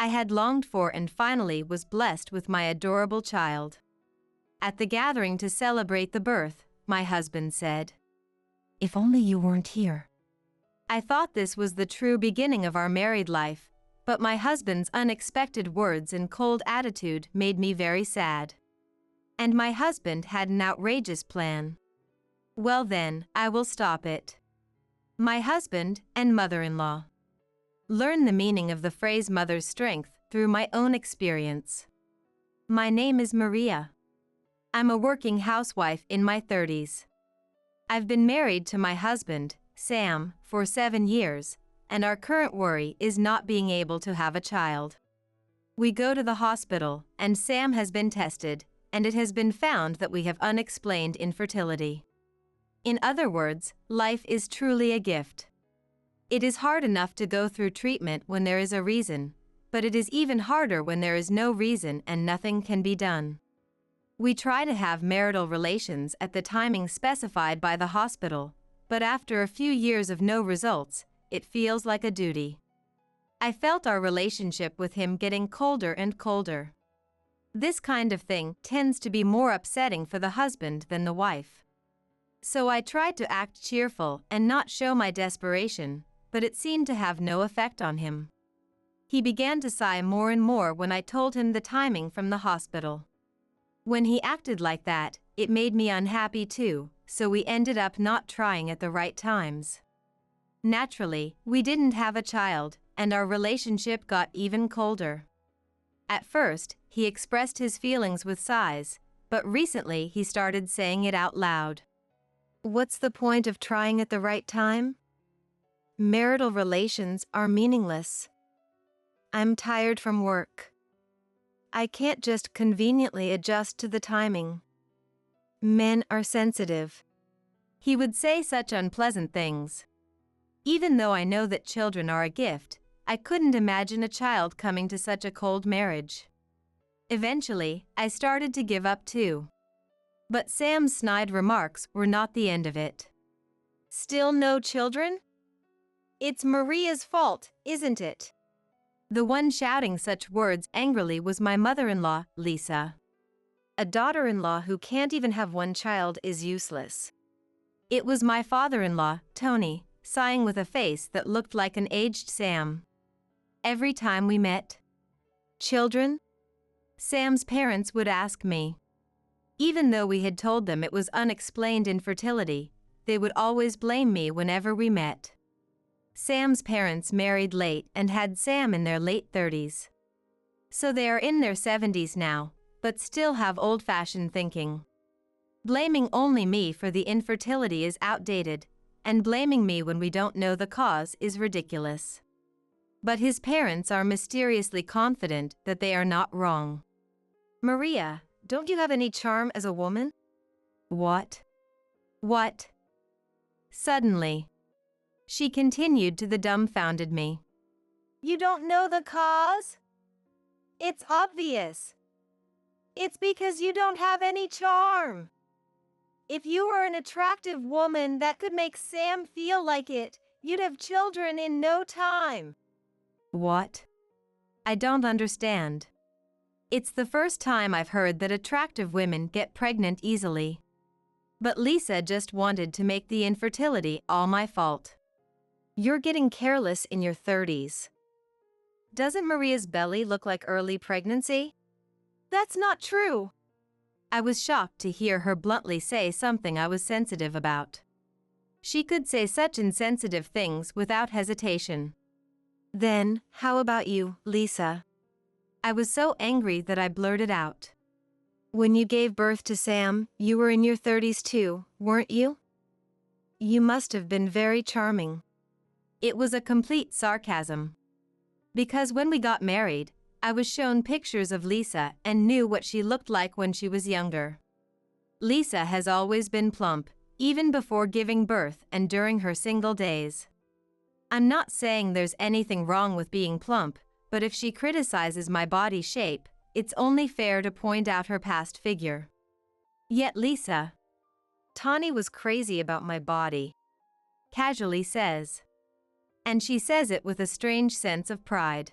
I had longed for and finally was blessed with my adorable child. At the gathering to celebrate the birth, my husband said, "If only you weren't here." I thought this was the true beginning of our married life, but my husband's unexpected words and cold attitude made me very sad. And my husband had an outrageous plan. Well then, I will stop it. My husband and mother-in-law. Learn the meaning of the phrase mother's strength through my own experience. My name is Maria. I'm a working housewife in my 30s. I've been married to my husband, Sam, for 7 years, and our current worry is not being able to have a child. We go to the hospital, and Sam has been tested, and it has been found that we have unexplained infertility. In other words, life is truly a gift. It is hard enough to go through treatment when there is a reason, but it is even harder when there is no reason and nothing can be done. We try to have marital relations at the timing specified by the hospital, but after a few years of no results, it feels like a duty. I felt our relationship with him getting colder and colder. This kind of thing tends to be more upsetting for the husband than the wife. So I tried to act cheerful and not show my desperation, but it seemed to have no effect on him. He began to sigh more and more when I told him the timing from the hospital. When he acted like that, it made me unhappy too, so we ended up not trying at the right times. Naturally, we didn't have a child, and our relationship got even colder. At first, he expressed his feelings with sighs, but recently he started saying it out loud. What's the point of trying at the right time? Marital relations are meaningless. I'm tired from work. I can't just conveniently adjust to the timing. Men are sensitive. He would say such unpleasant things. Even though I know that children are a gift, I couldn't imagine a child coming to such a cold marriage. Eventually, I started to give up too. But Sam's snide remarks were not the end of it. Still no children? It's Maria's fault, isn't it? The one shouting such words angrily was my mother-in-law, Lisa. A daughter-in-law who can't even have one child is useless. It was my father-in-law, Tony, sighing with a face that looked like an aged Sam. Every time we met. Children? Sam's parents would ask me. Even though we had told them it was unexplained infertility, they would always blame me whenever we met. Sam's parents married late and had Sam in their late 30s. So they are in their 70s now, but still have old-fashioned thinking. Blaming only me for the infertility is outdated, and blaming me when we don't know the cause is ridiculous. But his parents are mysteriously confident that they are not wrong. Maria, don't you have any charm as a woman? What? What? Suddenly, she continued to the dumbfounded me. You don't know the cause? It's obvious. It's because you don't have any charm. If you were an attractive woman that could make Sam feel like it, you'd have children in no time. What? I don't understand. It's the first time I've heard that attractive women get pregnant easily. But Lisa just wanted to make the infertility all my fault. You're getting careless in your 30s. Doesn't Maria's belly look like early pregnancy? That's not true. I was shocked to hear her bluntly say something I was sensitive about. She could say such insensitive things without hesitation. Then, how about you, Lisa? I was so angry that I blurted out. When you gave birth to Sam, you were in your 30s too, weren't you? You must have been very charming. It was a complete sarcasm. Because when we got married, I was shown pictures of Lisa and knew what she looked like when she was younger. Lisa has always been plump, even before giving birth and during her single days. I'm not saying there's anything wrong with being plump, but if she criticizes my body shape, it's only fair to point out her past figure. Yet Lisa, Tani was crazy about my body, casually says. And she says it with a strange sense of pride.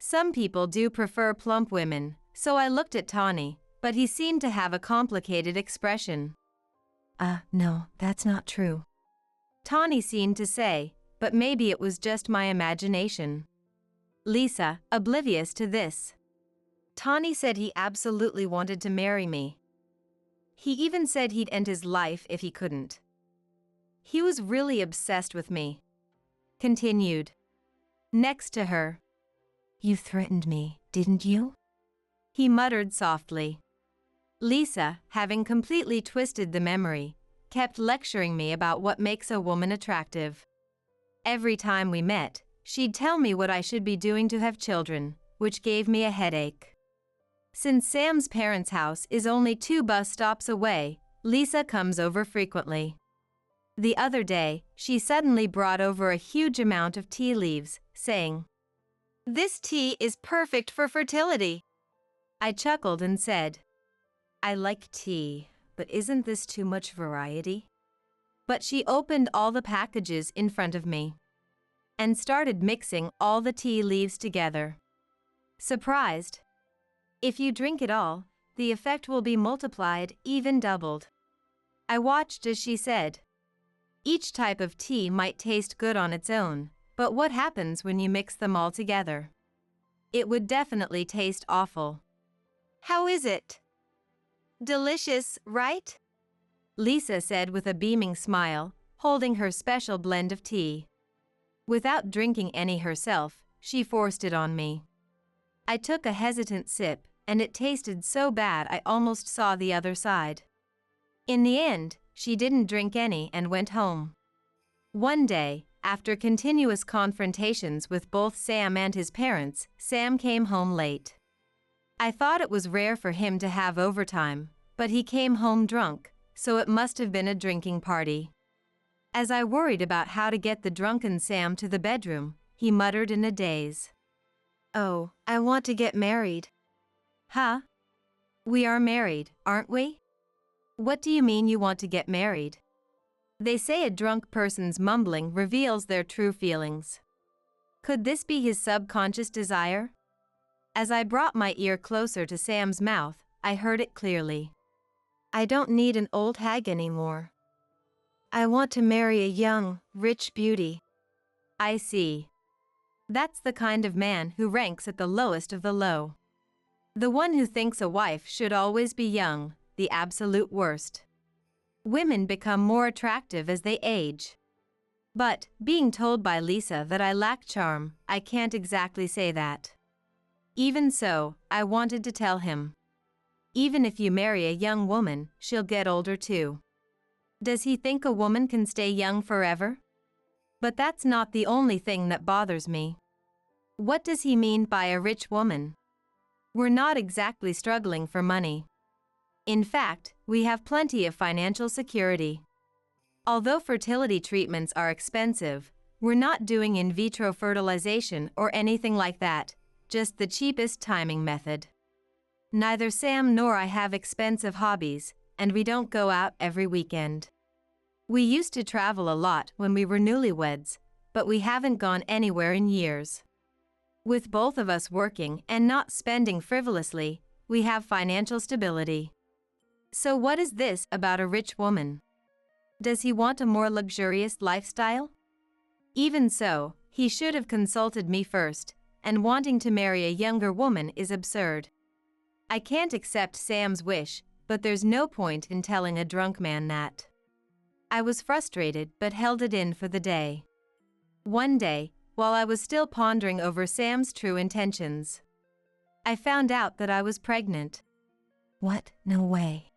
Some people do prefer plump women, so I looked at Tawny, but he seemed to have a complicated expression. No, that's not true. Tawny seemed to say, but maybe it was just my imagination. Lisa, oblivious to this. Tawny said he absolutely wanted to marry me. He even said he'd end his life if he couldn't. He was really obsessed with me. Continued. Next to her. You threatened me, didn't you? He muttered softly. Lisa, having completely twisted the memory, kept lecturing me about what makes a woman attractive. Every time we met, she'd tell me what I should be doing to have children, which gave me a headache. Since Sam's parents' house is only 2 bus stops away, Lisa comes over frequently. The other day, she suddenly brought over a huge amount of tea leaves, saying, "This tea is perfect for fertility." I chuckled and said, "I like tea, but isn't this too much variety?" But she opened all the packages in front of me and started mixing all the tea leaves together. Surprised. If you drink it all, the effect will be multiplied, even doubled. I watched as she said, each type of tea might taste good on its own, but what happens when you mix them all together? It would definitely taste awful. How is it? Delicious, right? Lisa said with a beaming smile, holding her special blend of tea. Without drinking any herself, she forced it on me. I took a hesitant sip, and it tasted so bad I almost saw the other side. In the end, she didn't drink any and went home. One day, after continuous confrontations with both Sam and his parents, Sam came home late. I thought it was rare for him to have overtime, but he came home drunk, so it must have been a drinking party. As I worried about how to get the drunken Sam to the bedroom, he muttered in a daze, "Oh, I want to get married." Huh? We are married, aren't we? What do you mean you want to get married? They say a drunk person's mumbling reveals their true feelings. Could this be his subconscious desire? As I brought my ear closer to Sam's mouth, I heard it clearly. I don't need an old hag anymore. I want to marry a young, rich beauty. I see. That's the kind of man who ranks at the lowest of the low. The one who thinks a wife should always be young, the absolute worst. Women become more attractive as they age. But, being told by Lisa that I lack charm, I can't exactly say that. Even so, I wanted to tell him. Even if you marry a young woman, she'll get older too. Does he think a woman can stay young forever? But that's not the only thing that bothers me. What does he mean by a rich woman? We're not exactly struggling for money. In fact, we have plenty of financial security. Although fertility treatments are expensive, we're not doing in vitro fertilization or anything like that, just the cheapest timing method. Neither Sam nor I have expensive hobbies, and we don't go out every weekend. We used to travel a lot when we were newlyweds, but we haven't gone anywhere in years. With both of us working and not spending frivolously, we have financial stability. So what is this about a rich woman? Does he want a more luxurious lifestyle? Even so, he should have consulted me first, and wanting to marry a younger woman is absurd. I can't accept Sam's wish, but there's no point in telling a drunk man that. I was frustrated but held it in for the day. One day, while I was still pondering over Sam's true intentions, I found out that I was pregnant. What? No way.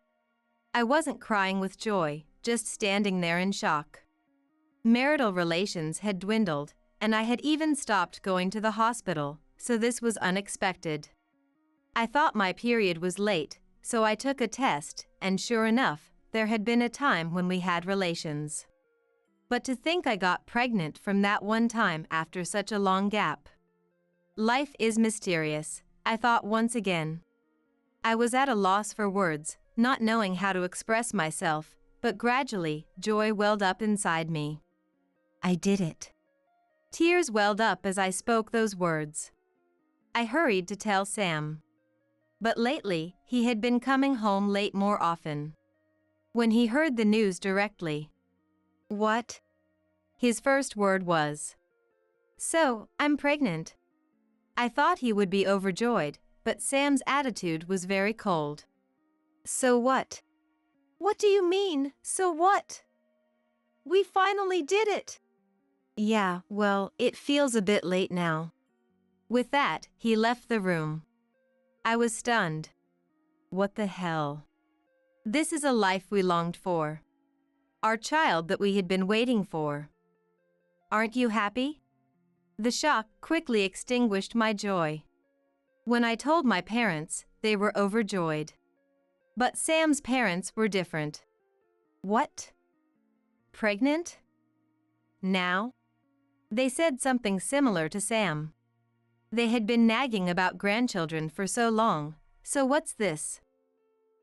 I wasn't crying with joy, just standing there in shock. Marital relations had dwindled, and I had even stopped going to the hospital, so this was unexpected. I thought my period was late, so I took a test, and sure enough, there had been a time when we had relations. But to think I got pregnant from that one time after such a long gap. Life is mysterious, I thought once again. I was at a loss for words, not knowing how to express myself, but gradually, joy welled up inside me. I did it. Tears welled up as I spoke those words. I hurried to tell Sam. But lately, he had been coming home late more often. When he heard the news directly, "What?" his first word was, "So, I'm pregnant." I thought he would be overjoyed, but Sam's attitude was very cold. "So what?" "What do you mean, so what? We finally did it." "Yeah, well, it feels a bit late now." With that, he left the room. I was stunned. What the hell? This is a life we longed for. Our child that we had been waiting for. Aren't you happy? The shock quickly extinguished my joy. When I told my parents, they were overjoyed. But Sam's parents were different. What? Pregnant? Now? They said something similar to Sam. They had been nagging about grandchildren for so long, so what's this?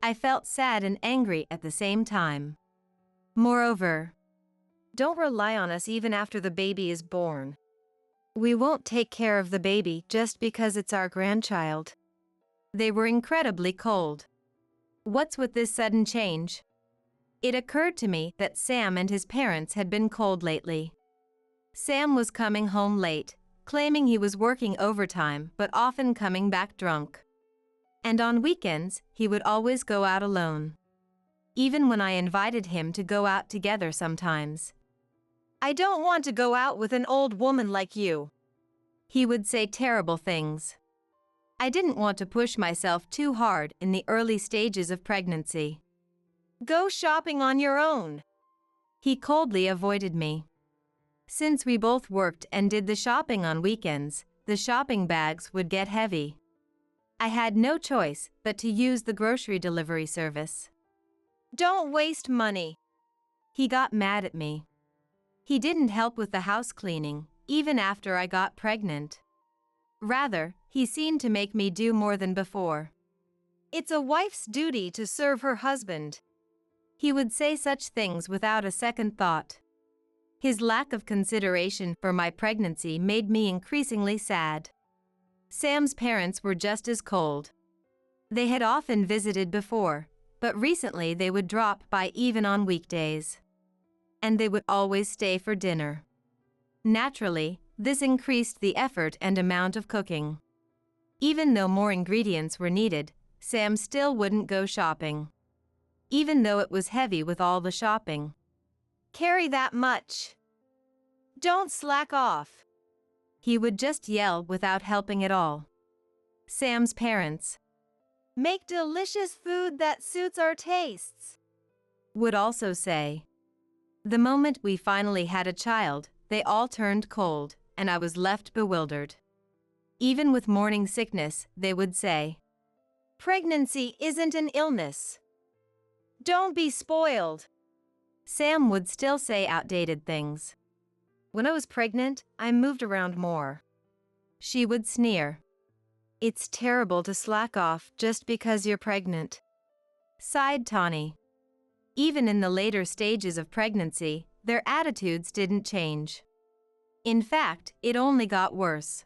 I felt sad and angry at the same time. Moreover, don't rely on us even after the baby is born. We won't take care of the baby just because it's our grandchild. They were incredibly cold. What's with this sudden change? It occurred to me that Sam and his parents had been cold lately. Sam was coming home late, claiming he was working overtime but often coming back drunk. And on weekends, he would always go out alone. Even when I invited him to go out together sometimes. "I don't want to go out with an old woman like you," he would say terrible things. I didn't want to push myself too hard in the early stages of pregnancy. "Go shopping on your own." He coldly avoided me. Since we both worked and did the shopping on weekends, the shopping bags would get heavy. I had no choice but to use the grocery delivery service. "Don't waste money." He got mad at me. He didn't help with the house cleaning, even after I got pregnant. Rather, he seemed to make me do more than before. "It's a wife's duty to serve her husband." He would say such things without a second thought. His lack of consideration for my pregnancy made me increasingly sad. Sam's parents were just as cold. They had often visited before, but recently they would drop by even on weekdays. And they would always stay for dinner. Naturally, this increased the effort and amount of cooking. Even though more ingredients were needed, Sam still wouldn't go shopping. Even though it was heavy with all the shopping. "Carry that much. Don't slack off." He would just yell without helping at all. Sam's parents, "Make delicious food that suits our tastes," would also say. The moment we finally had a child, they all turned cold, and I was left bewildered. Even with morning sickness, they would say, "Pregnancy isn't an illness. Don't be spoiled." Sam would still say outdated things. "When I was pregnant, I moved around more." She would sneer. "It's terrible to slack off just because you're pregnant," sighed Tawny. Even in the later stages of pregnancy, their attitudes didn't change. In fact, it only got worse.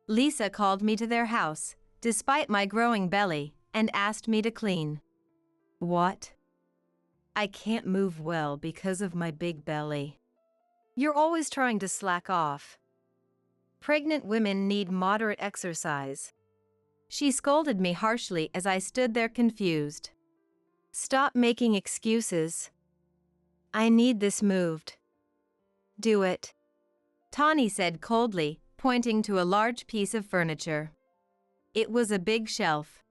Lisa called me to their house, despite my growing belly, and asked me to clean. What? I can't move well because of my big belly. You're always trying to slack off. Pregnant women need moderate exercise. She scolded me harshly as I stood there confused. Stop making excuses. I need this moved. Do it. Tawny said coldly, pointing to a large piece of furniture. It was a big shelf.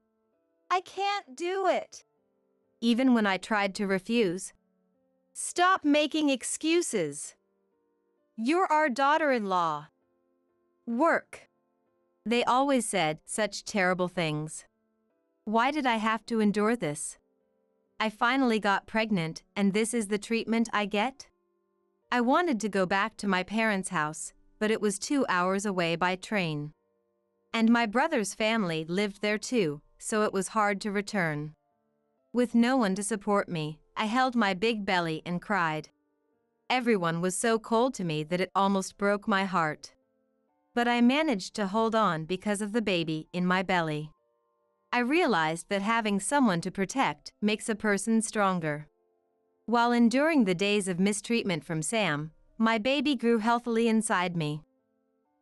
I can't do it. Even when I tried to refuse. Stop making excuses. You're our daughter-in-law. Work. They always said such terrible things. Why did I have to endure this? I finally got pregnant, and this is the treatment I get? I wanted to go back to my parents' house, but it was 2 hours away by train. And my brother's family lived there too, so it was hard to return. With no one to support me, I held my big belly and cried. Everyone was so cold to me that it almost broke my heart. but I managed to hold on because of the baby in my belly. I realized that having someone to protect makes a person stronger. While enduring the days of mistreatment from Sam, my baby grew healthily inside me.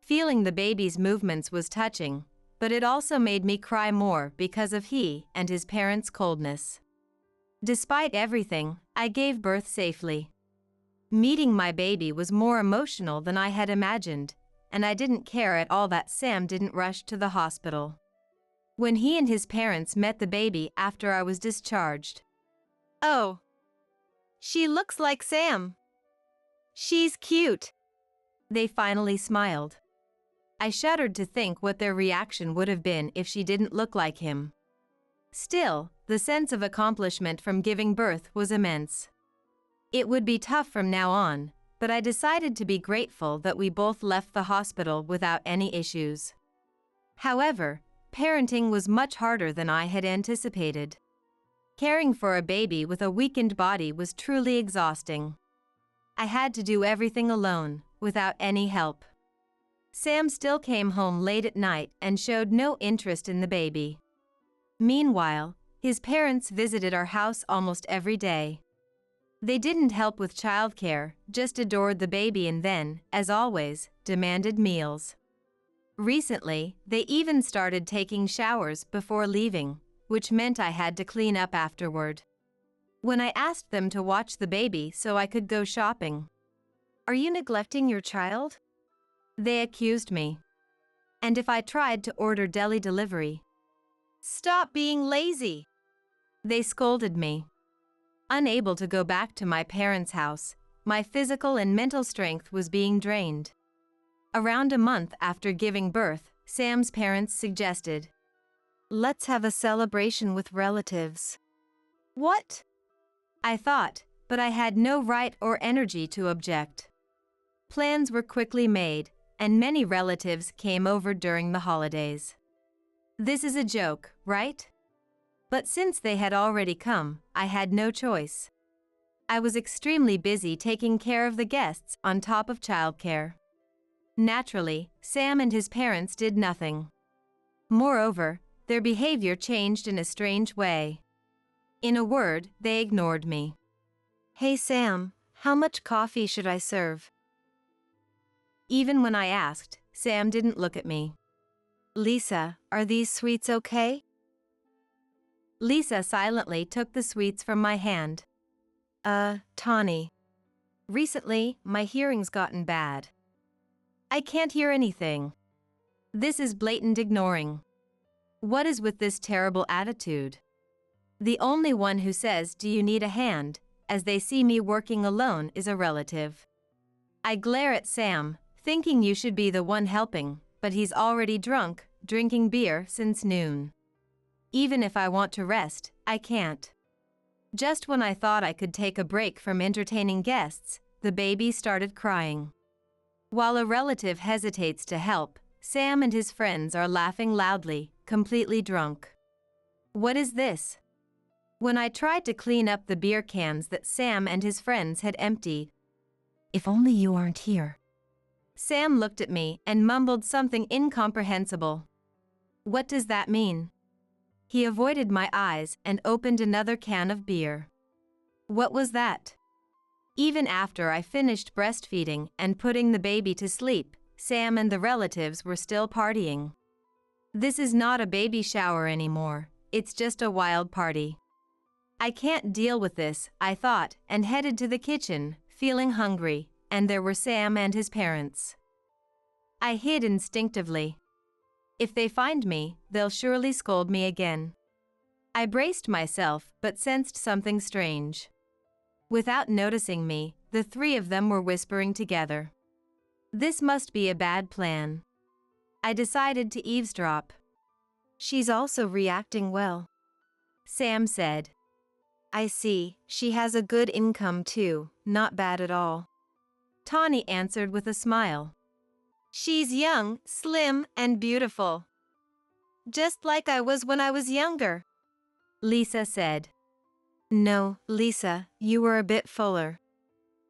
Feeling the baby's movements was touching, but it also made me cry more because of he and his parents' coldness. Despite everything, I gave birth safely. Meeting my baby was more emotional than I had imagined, and I didn't care at all that Sam didn't rush to the hospital. When he and his parents met the baby after I was discharged. "Oh, she looks like Sam. She's cute." They finally smiled. I shuddered to think what their reaction would have been if she didn't look like him. Still, the sense of accomplishment from giving birth was immense. It would be tough from now on, but I decided to be grateful that we both left the hospital without any issues. However, parenting was much harder than I had anticipated. Caring for a baby with a weakened body was truly exhausting. I had to do everything alone, without any help. Sam still came home late at night and showed no interest in the baby. Meanwhile, his parents visited our house almost every day. They didn't help with childcare, just adored the baby and then, as always, demanded meals. Recently, they even started taking showers before leaving, which meant I had to clean up afterward. When I asked them to watch the baby so I could go shopping, "Are you neglecting your child?" they accused me. And if I tried to order deli delivery, "Stop being lazy," they scolded me. Unable to go back to my parents' house, my physical and mental strength was being drained. Around a month after giving birth, Sam's parents suggested, "Let's have a celebration with relatives." "What?" I thought, but I had no right or energy to object. Plans were quickly made, and many relatives came over during the holidays. This is a joke, right? But since they had already come, I had no choice. I was extremely busy taking care of the guests on top of childcare. Naturally, Sam and his parents did nothing. Moreover, their behavior changed in a strange way. In a word, they ignored me. "Hey Sam, how much coffee should I serve?" Even when I asked, Sam didn't look at me. "Lisa, are these sweets okay?" Lisa silently took the sweets from my hand. Tawny. Recently, my hearing's gotten bad. I can't hear anything." This is blatant ignoring. What is with this terrible attitude? The only one who says, "Do you need a hand?" as they see me working alone is a relative. I glare at Sam, thinking you should be the one helping, but he's already drunk, drinking beer since noon. Even if I want to rest, I can't. Just when I thought I could take a break from entertaining guests, the baby started crying. While a relative hesitates to help, Sam and his friends are laughing loudly, completely drunk. What is this? When I tried to clean up the beer cans that Sam and his friends had emptied. "If only you aren't here." Sam looked at me and mumbled something incomprehensible. What does that mean? He avoided my eyes and opened another can of beer. What was that? Even after I finished breastfeeding and putting the baby to sleep, Sam and the relatives were still partying. This is not a baby shower anymore, it's just a wild party. I can't deal with this, I thought, and headed to the kitchen, feeling hungry, and there were Sam and his parents. I hid instinctively. If they find me, they'll surely scold me again. I braced myself but sensed something strange. Without noticing me, the three of them were whispering together. This must be a bad plan. I decided to eavesdrop. "She's also reacting well," Sam said. "I see, she has a good income too, not bad at all," Tawny answered with a smile. "She's young, slim, and beautiful. Just like I was when I was younger," Lisa said. "No, Lisa, you were a bit fuller."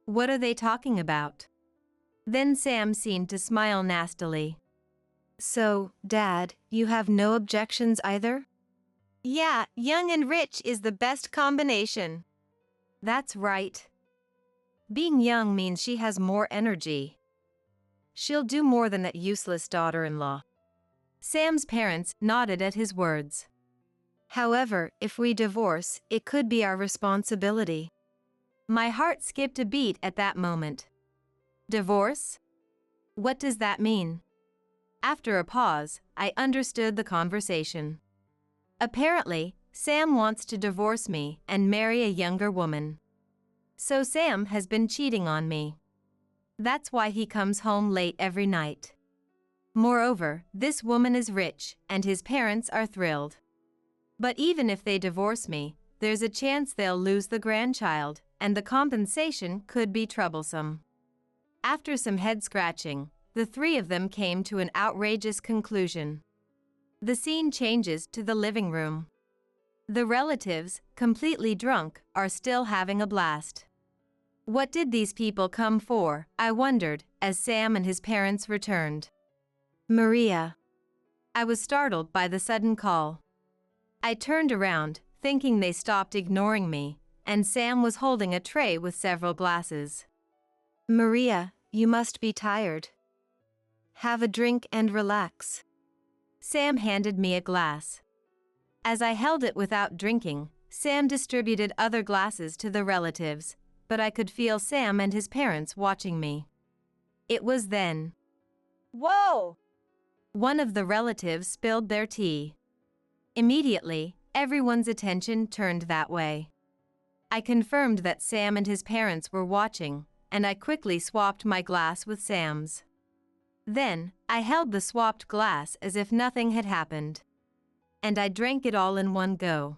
What are they talking about? Then Sam seemed to smile nastily. So, Dad, you have no objections either? Yeah, young and rich is the best combination. That's right. Being young means she has more energy. She'll do more than that useless daughter-in-law. Sam's parents nodded at his words. However, if we divorce, it could be our responsibility. My heart skipped a beat at that moment. Divorce? What does that mean? After a pause, I understood the conversation. Apparently, Sam wants to divorce me and marry a younger woman. So Sam has been cheating on me. That's why he comes home late every night. Moreover, this woman is rich, and his parents are thrilled. But even if they divorce me, there's a chance they'll lose the grandchild, and the compensation could be troublesome. After some head-scratching, the three of them came to an outrageous conclusion. The scene changes to the living room. The relatives, completely drunk, are still having a blast. What did these people come for, I wondered, as Sam and his parents returned. Maria. I was startled by the sudden call. I turned around, thinking they stopped ignoring me, and Sam was holding a tray with several glasses. Maria, you must be tired. Have a drink and relax. Sam handed me a glass. As I held it without drinking, Sam distributed other glasses to the relatives, but I could feel Sam and his parents watching me. It was then. Whoa! One of the relatives spilled their tea. Immediately, everyone's attention turned that way. I confirmed that Sam and his parents were watching, and I quickly swapped my glass with Sam's. Then, I held the swapped glass as if nothing had happened. And I drank it all in one go,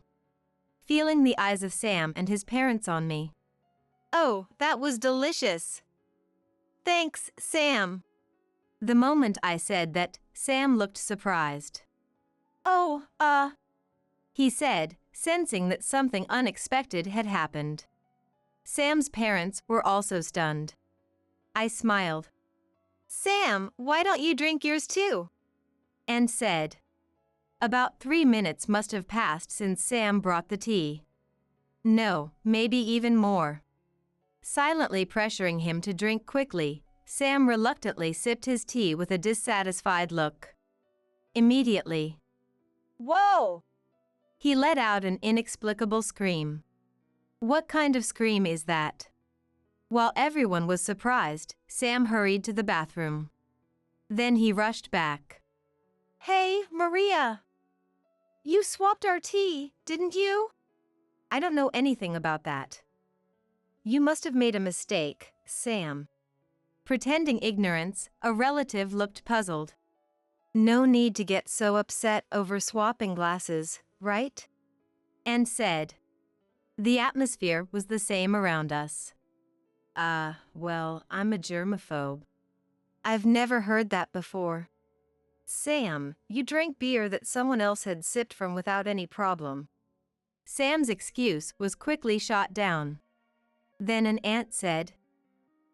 feeling the eyes of Sam and his parents on me. Oh, that was delicious. Thanks, Sam. The moment I said that, Sam looked surprised. Oh, he said, sensing that something unexpected had happened. Sam's parents were also stunned. I smiled. Sam, why don't you drink yours too? And said. About 3 minutes must have passed since Sam brought the tea. No, maybe even more. Silently pressuring him to drink quickly, Sam reluctantly sipped his tea with a dissatisfied look. Immediately. Whoa! He let out an inexplicable scream. What kind of scream is that? While everyone was surprised, Sam hurried to the bathroom. Then he rushed back. Hey, Maria! You swapped our tea, didn't you? I don't know anything about that. You must have made a mistake, Sam. Pretending ignorance, a relative looked puzzled. No need to get so upset over swapping glasses, right? And said. The atmosphere was the same around us. Well, I'm a germaphobe. I've never heard that before. Sam, you drank beer that someone else had sipped from without any problem. Sam's excuse was quickly shot down. Then an aunt said,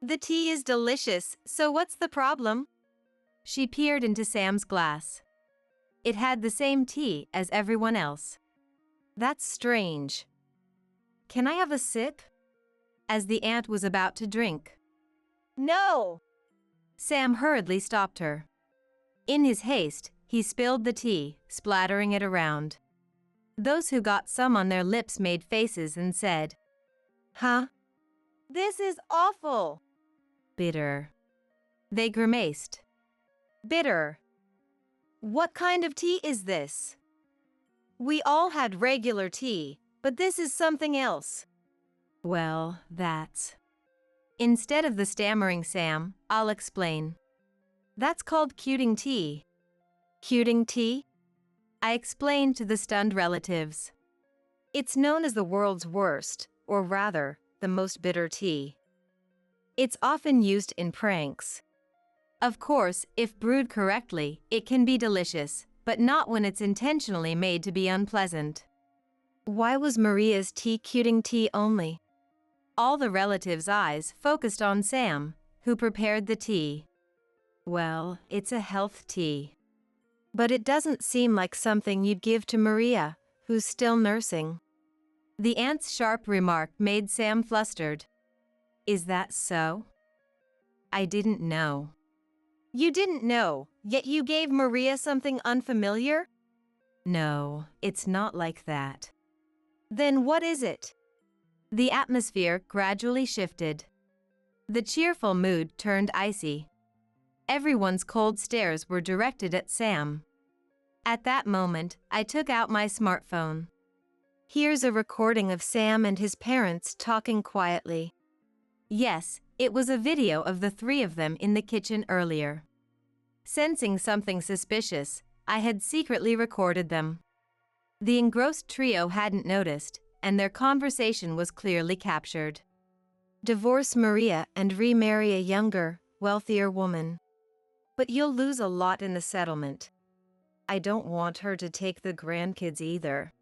The tea is delicious, so what's the problem? She peered into Sam's glass. It had the same tea as everyone else. That's strange. Can I have a sip? As the aunt was about to drink. No! Sam hurriedly stopped her. In his haste, he spilled the tea, splattering it around. Those who got some on their lips made faces and said, Huh? This is awful. Bitter. They grimaced. Bitter. What kind of tea is this? We all had regular tea, but this is something else. Well, that's... Instead of the stammering Sam, I'll explain. That's called cuting tea. Cuting tea? I explained to the stunned relatives. It's known as the world's worst, or rather, the most bitter tea. It's often used in pranks. Of course, if brewed correctly, it can be delicious, but not when it's intentionally made to be unpleasant. Why was Maria's tea cuting tea only? All the relatives' eyes focused on Sam, who prepared the tea. Well, it's a health tea. But it doesn't seem like something you'd give to Maria, who's still nursing. The aunt's sharp remark made Sam flustered. Is that so? I didn't know. You didn't know, yet you gave Maria something unfamiliar? No, it's not like that. Then what is it? The atmosphere gradually shifted. The cheerful mood turned icy. Everyone's cold stares were directed at Sam. At that moment, I took out my smartphone. Here's a recording of Sam and his parents talking quietly. Yes, it was a video of the three of them in the kitchen earlier. Sensing something suspicious, I had secretly recorded them. The engrossed trio hadn't noticed, and their conversation was clearly captured. Divorce Maria and remarry a younger, wealthier woman. But you'll lose a lot in the settlement. I don't want her to take the grandkids either.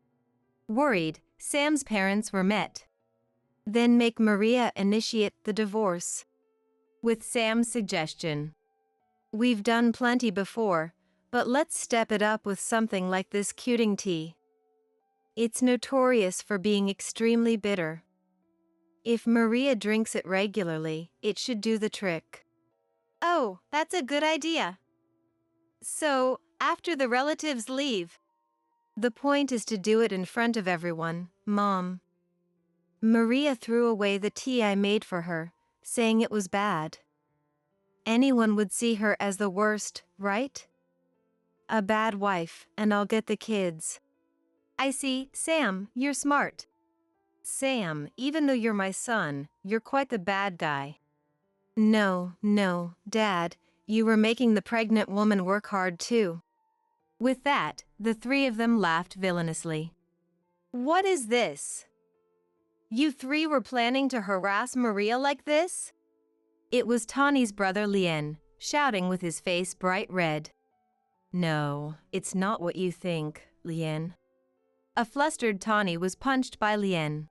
Worried, Sam's parents were met. Then make Maria initiate the divorce. With Sam's suggestion. We've done plenty before, but let's step it up with something like this cuting tea. It's notorious for being extremely bitter. If Maria drinks it regularly, it should do the trick. Oh, that's a good idea. So, after the relatives leave, the point is to do it in front of everyone, Mom. Maria threw away the tea I made for her, saying it was bad. Anyone would see her as the worst, right? A bad wife, and I'll get the kids. I see, Sam, you're smart. Sam, even though you're my son, you're quite the bad guy. No, Dad, you were making the pregnant woman work hard too. With that, the three of them laughed villainously. What is this? You three were planning to harass Maria like this? It was Tawny's brother Lien, shouting with his face bright red. No, it's not what you think, Lien. A flustered Tawny was punched by Lien.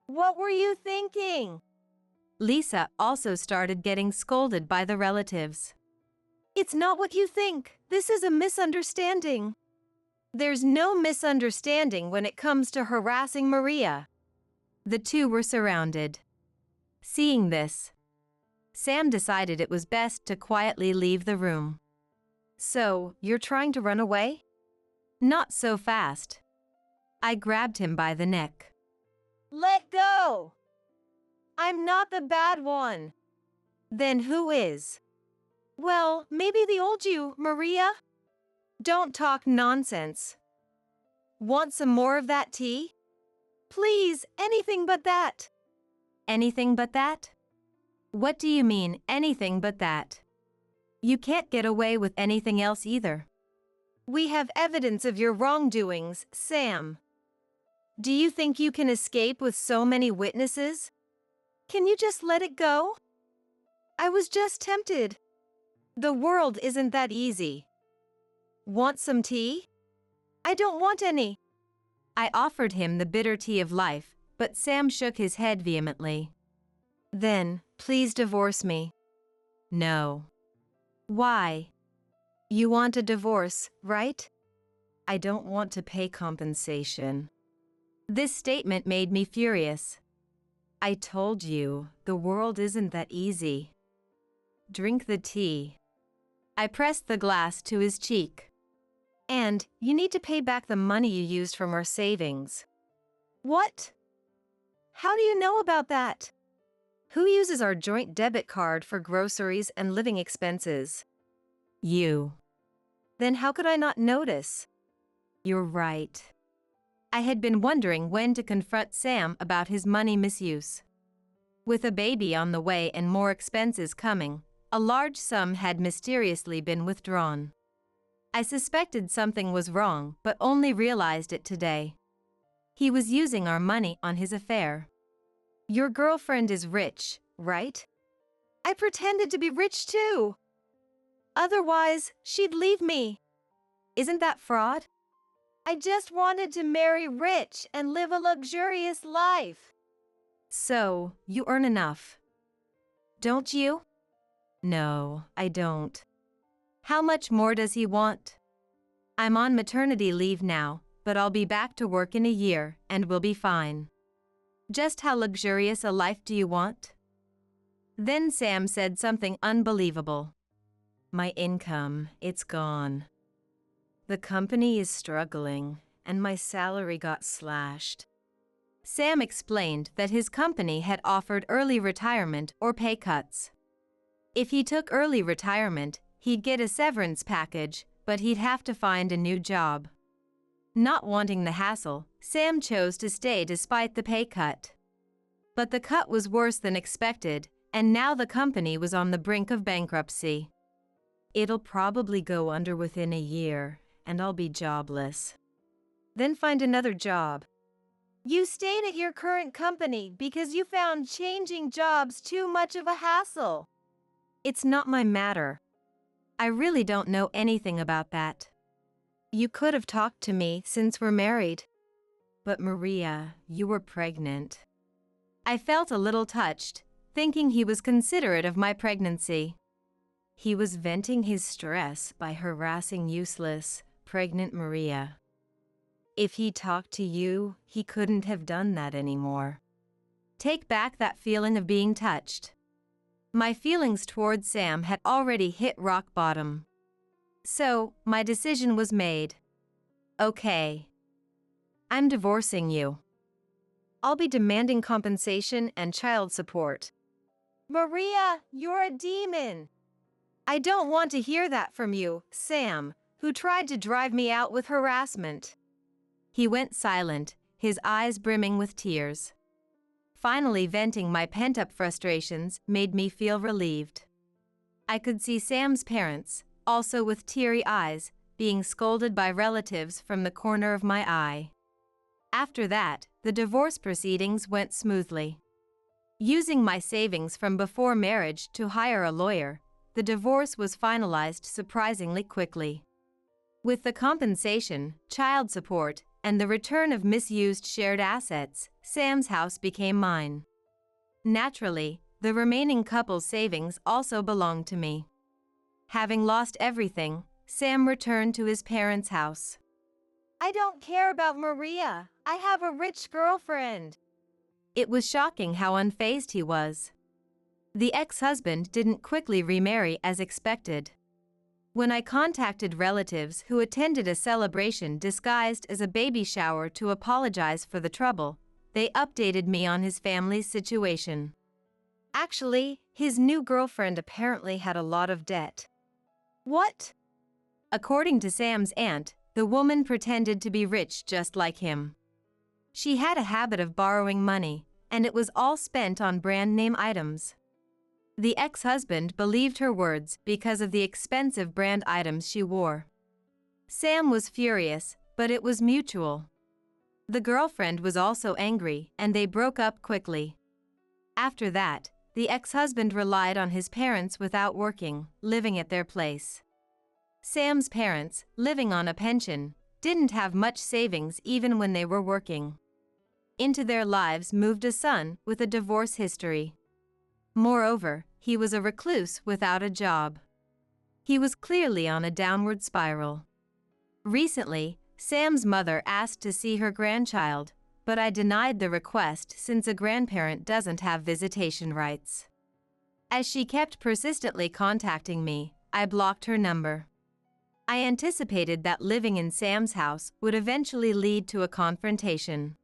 What were you thinking? Lisa also started getting scolded by the relatives. It's not what you think. This is a misunderstanding. There's no misunderstanding when it comes to harassing Maria. The two were surrounded. Seeing this, Sam decided it was best to quietly leave the room. So, you're trying to run away? Not so fast. I grabbed him by the neck. Let go! I'm not the bad one. Then who is? Well, maybe the old you, Maria? Don't talk nonsense. Want some more of that tea? Please, anything but that. Anything but that? What do you mean, anything but that? You can't get away with anything else either. We have evidence of your wrongdoings, Sam. Do you think you can escape with so many witnesses? Can you just let it go? I was just tempted. The world isn't that easy. Want some tea? I don't want any. I offered him the bitter tea of life, but Sam shook his head vehemently. Then, please divorce me. No. Why? You want a divorce, right? I don't want to pay compensation. This statement made me furious. I told you, the world isn't that easy. Drink the tea. I pressed the glass to his cheek. And, you need to pay back the money you used from our savings. What? How do you know about that? Who uses our joint debit card for groceries and living expenses? You. Then how could I not notice? You're right. I had been wondering when to confront Sam about his money misuse. With a baby on the way and more expenses coming, a large sum had mysteriously been withdrawn. I suspected something was wrong, but only realized it today. He was using our money on his affair. Your girlfriend is rich, right? I pretended to be rich too. Otherwise, she'd leave me. Isn't that fraud? I just wanted to marry rich and live a luxurious life. So, you earn enough. Don't you? No, I don't. How much more does he want? I'm on maternity leave now, but I'll be back to work in a year and we'll be fine. Just how luxurious a life do you want? Then Sam said something unbelievable. My income, it's gone. The company is struggling, and my salary got slashed. Sam explained that his company had offered early retirement or pay cuts. If he took early retirement, he'd get a severance package, but he'd have to find a new job. Not wanting the hassle, Sam chose to stay despite the pay cut. But the cut was worse than expected, and now the company was on the brink of bankruptcy. It'll probably go under within a year, and I'll be jobless. Then find another job. You stayed at your current company because you found changing jobs too much of a hassle. It's not my matter. I really don't know anything about that. You could have talked to me since we're married. But Maria, you were pregnant. I felt a little touched, thinking he was considerate of my pregnancy. He was venting his stress by harassing useless, pregnant Maria. If he talked to you, he couldn't have done that anymore. Take back that feeling of being touched. My feelings toward Sam had already hit rock bottom. So, my decision was made. Okay. I'm divorcing you. I'll be demanding compensation and child support. Maria, you're a demon. I don't want to hear that from you, Sam, who tried to drive me out with harassment. He went silent, his eyes brimming with tears. Finally, venting my pent-up frustrations made me feel relieved. I could see Sam's parents, also with teary eyes, being scolded by relatives from the corner of my eye. After that, the divorce proceedings went smoothly. Using my savings from before marriage to hire a lawyer, the divorce was finalized surprisingly quickly. With the compensation, child support, and the return of misused shared assets, Sam's house became mine. Naturally, the remaining couple's savings also belonged to me. Having lost everything, Sam returned to his parents' house. I don't care about Maria. I have a rich girlfriend. It was shocking how unfazed he was. The ex-husband didn't quickly remarry as expected. When I contacted relatives who attended a celebration disguised as a baby shower to apologize for the trouble, they updated me on his family's situation. Actually, his new girlfriend apparently had a lot of debt. What? According to Sam's aunt, the woman pretended to be rich just like him. She had a habit of borrowing money, and it was all spent on brand name items. The ex-husband believed her words because of the expensive brand items she wore. Sam was furious, but it was mutual. The girlfriend was also angry, and they broke up quickly. After that, the ex-husband relied on his parents without working, living at their place. Sam's parents, living on a pension, didn't have much savings even when they were working. Into their lives moved a son with a divorce history. Moreover, he was a recluse without a job. He was clearly on a downward spiral. Recently, Sam's mother asked to see her grandchild, but I denied the request since a grandparent doesn't have visitation rights. As she kept persistently contacting me, I blocked her number. I anticipated that living in Sam's house would eventually lead to a confrontation.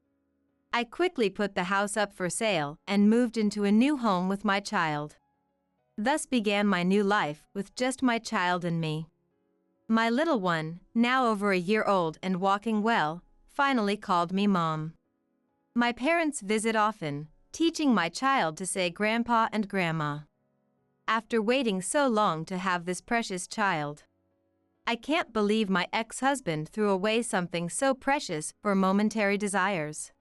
I quickly put the house up for sale and moved into a new home with my child. Thus began my new life with just my child and me. My little one, now over a year old and walking well, finally called me Mom. My parents visit often, teaching my child to say Grandpa and Grandma. After waiting so long to have this precious child, I can't believe my ex-husband threw away something so precious for momentary desires.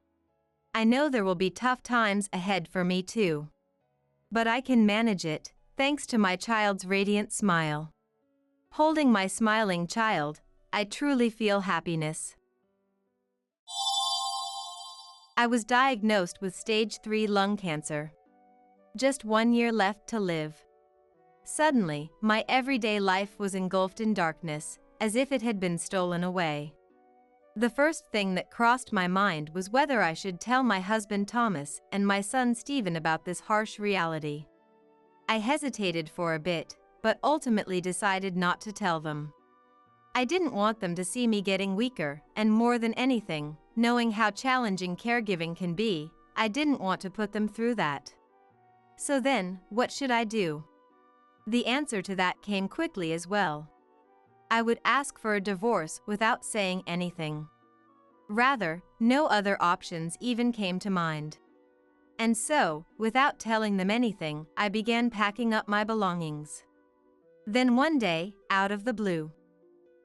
I know there will be tough times ahead for me too. But I can manage it, thanks to my child's radiant smile. Holding my smiling child, I truly feel happiness. I was diagnosed with stage 3 lung cancer. Just 1 year left to live. Suddenly, my everyday life was engulfed in darkness, as if it had been stolen away. The first thing that crossed my mind was whether I should tell my husband Thomas and my son Stephen about this harsh reality. I hesitated for a bit, but ultimately decided not to tell them. I didn't want them to see me getting weaker, and more than anything, knowing how challenging caregiving can be, I didn't want to put them through that. So then, what should I do? The answer to that came quickly as well. I would ask for a divorce without saying anything. Rather, no other options even came to mind. And so, without telling them anything, I began packing up my belongings. Then one day, out of the blue,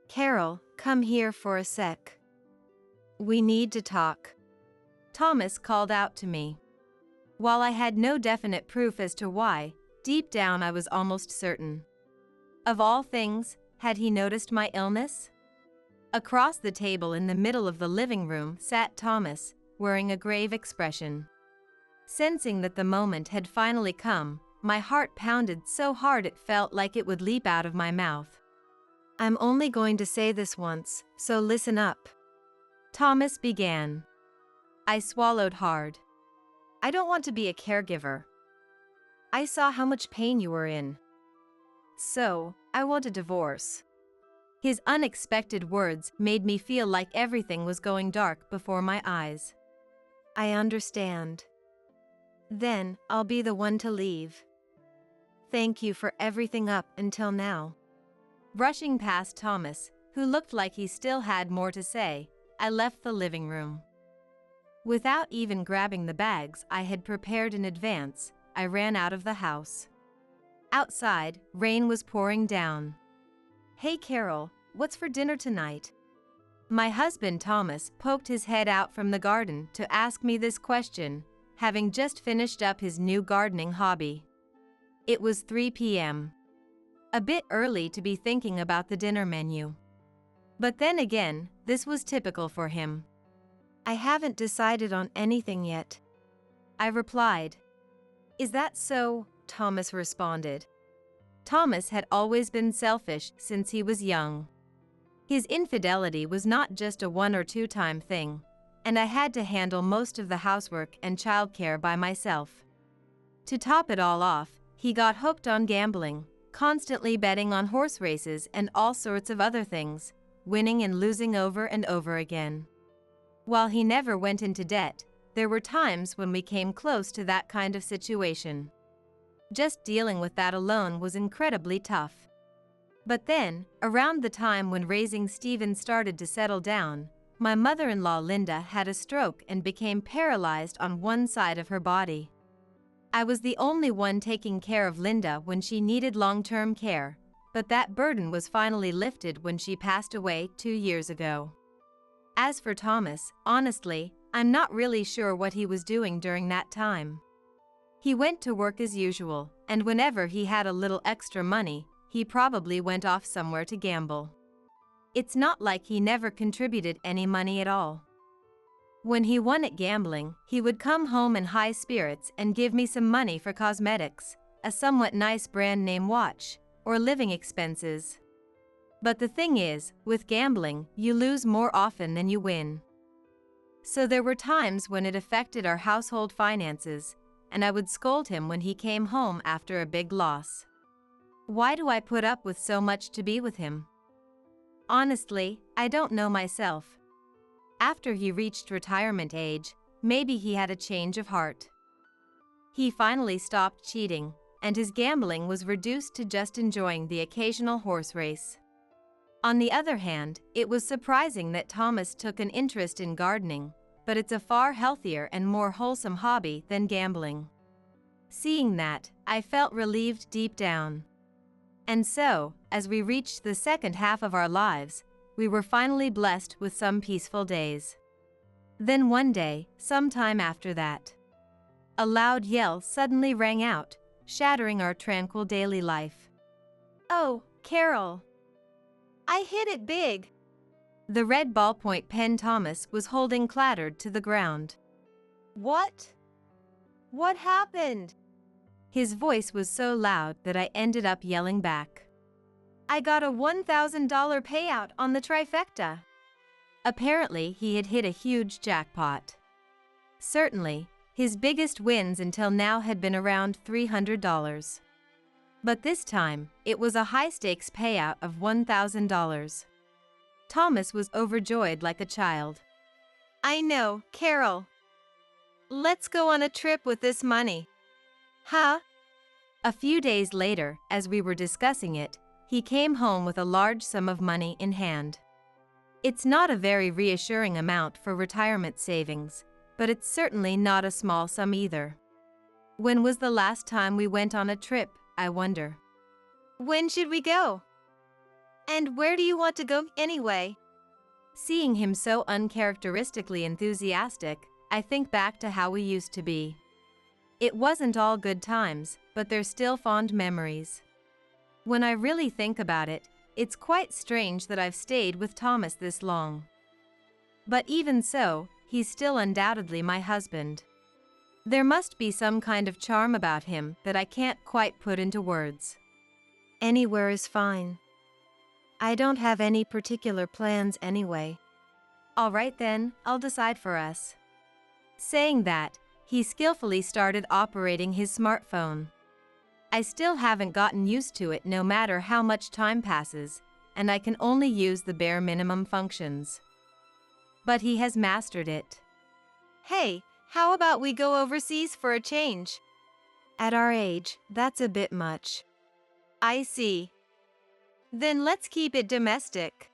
"Carol, come here for a sec. We need to talk." Thomas called out to me. While I had no definite proof as to why, deep down I was almost certain. Of all things, had he noticed my illness? Across the table in the middle of the living room sat Thomas, wearing a grave expression. Sensing that the moment had finally come, my heart pounded so hard it felt like it would leap out of my mouth. "I'm only going to say this once, so listen up," Thomas began. I swallowed hard. "I don't want to be a caregiver. I saw how much pain you were in. So, I want a divorce." His unexpected words made me feel like everything was going dark before my eyes. "I understand. Then, I'll be the one to leave. Thank you for everything up until now." Rushing past Thomas, who looked like he still had more to say, I left the living room. Without even grabbing the bags I had prepared in advance, I ran out of the house. Outside, rain was pouring down. "Hey Carol, what's for dinner tonight?" My husband Thomas poked his head out from the garden to ask me this question, having just finished up his new gardening hobby. It was 3 p.m. A bit early to be thinking about the dinner menu. But then again, this was typical for him. "I haven't decided on anything yet," I replied. "Is that so?" Thomas responded. Thomas had always been selfish since he was young. His infidelity was not just a 1 or 2 time thing, and I had to handle most of the housework and childcare by myself. To top it all off, he got hooked on gambling, constantly betting on horse races and all sorts of other things, winning and losing over and over again. While he never went into debt, there were times when we came close to that kind of situation. Just dealing with that alone was incredibly tough. But then, around the time when raising Stephen started to settle down, my mother-in-law Linda had a stroke and became paralyzed on one side of her body. I was the only one taking care of Linda when she needed long-term care, but that burden was finally lifted when she passed away 2 years ago. As for Thomas, honestly, I'm not really sure what he was doing during that time. He went to work as usual, and whenever he had a little extra money, he probably went off somewhere to gamble. It's not like he never contributed any money at all. When he won at gambling, he would come home in high spirits and give me some money for cosmetics, a somewhat nice brand name watch, or living expenses. But the thing is, with gambling, you lose more often than you win. So there were times when it affected our household finances, and I would scold him when he came home after a big loss. Why do I put up with so much to be with him? Honestly, I don't know myself. After he reached retirement age, maybe he had a change of heart. He finally stopped cheating, and his gambling was reduced to just enjoying the occasional horse race. On the other hand, it was surprising that Thomas took an interest in gardening, but it's a far healthier and more wholesome hobby than gambling. Seeing that, I felt relieved deep down. And so, as we reached the second half of our lives, we were finally blessed with some peaceful days. Then one day, sometime after that, a loud yell suddenly rang out, shattering our tranquil daily life. "Oh, Carol! I hit it big!" The red ballpoint pen Thomas was holding clattered to the ground. "What? What happened?" His voice was so loud that I ended up yelling back. I got a $1,000 payout on the trifecta. Apparently, he had hit a huge jackpot. Certainly, his biggest wins until now had been around $300. But this time, it was a high-stakes payout of $1,000. Thomas was overjoyed like a child. I know, Carol. Let's go on a trip with this money. Huh? A few days later, as we were discussing it, he came home with a large sum of money in hand. It's not a very reassuring amount for retirement savings, but it's certainly not a small sum either. When was the last time we went on a trip, I wonder? When should we go? And where do you want to go anyway? Seeing him so uncharacteristically enthusiastic, I think back to how we used to be. It wasn't all good times, but they're still fond memories. When I really think about it, it's quite strange that I've stayed with Thomas this long. But even so, he's still undoubtedly my husband. There must be some kind of charm about him that I can't quite put into words. Anywhere is fine. I don't have any particular plans anyway. All right then, I'll decide for us. Saying that, he skillfully started operating his smartphone. I still haven't gotten used to it no matter how much time passes, and I can only use the bare minimum functions. But he has mastered it. Hey, how about we go overseas for a change? At our age, that's a bit much. I see. Then let's keep it domestic.